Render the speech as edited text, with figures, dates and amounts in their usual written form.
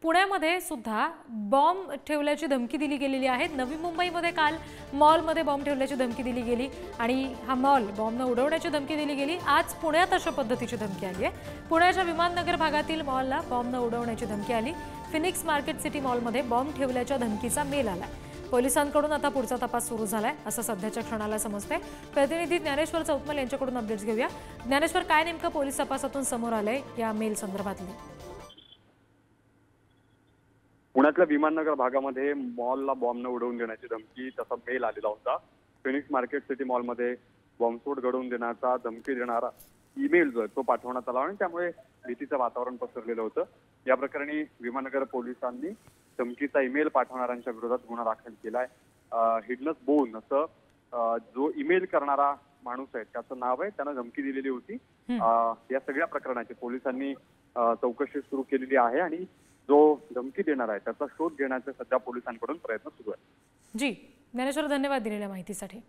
पुण्यामध्ये सुद्धा बॉम्ब ठेवल्याची धमकी दिली गेलेली आहे। नवी मुंबईमध्ये काल मॉलमध्ये बॉम्ब ठेवल्याची धमकी दिली गेली आणि हा मॉल बॉम्बने उडवण्याची धमकी दिली गेली। आज पुण्यात अशा पद्धतीची धमकी आली आहे। पुण्याच्या विमाननगर भागातील मॉलला बॉम्बने उडवण्याची धमकी आली। फिनिक्स मार्केट सिटी मॉलमध्ये बॉम्ब ठेवल्याच्या धमकीचा मेल आला। पोलिसांकडून आता पुढचा तपास सुरू झालाय असं सध्याच्या क्षणाला समजते। प्रतिनिधी ज्ञानेश्वर चौतमल यांच्याकडून अपडेट्स घेऊया। ज्ञानेश्वर, काय नेमकं पोलीस तपासातून समोर आलंय या मेल संदर्भातले? पुण्यातल्या विमाननगर भागामध्ये मॉलला बॉम्बने उडवून देण्याची धमकी त्याचा मेल आलेला होता। फिनिक्स मार्केट सिटी मॉलमध्ये बॉम्बस्फोट घडवून देण्याचा धमकी देणारा ईमेल जो आहे तो पाठवण्यात आला आणि त्यामुळे भीतीचं वातावरण पसरलेलं होतं। या प्रकरणी विमाननगर पोलिसांनी धमकीचा ईमेल पाठवणाऱ्यांच्या विरोधात गुन्हा दाखल केलाय। हिडनस बोन असं जो ईमेल करणारा माणूस आहे त्याचं नाव आहे, त्यानं धमकी दिलेली होती। या सगळ्या प्रकरणाची पोलिसांनी चौकशी सुरू केलेली आहे आणि जो धमकी देणार आहे त्याचा शोध घेण्याचे सध्या पोलिसांकडून प्रयत्न सुरू आहे। जी ज्ञानेश्वर, धन्यवाद दिलेल्या माहितीसाठी।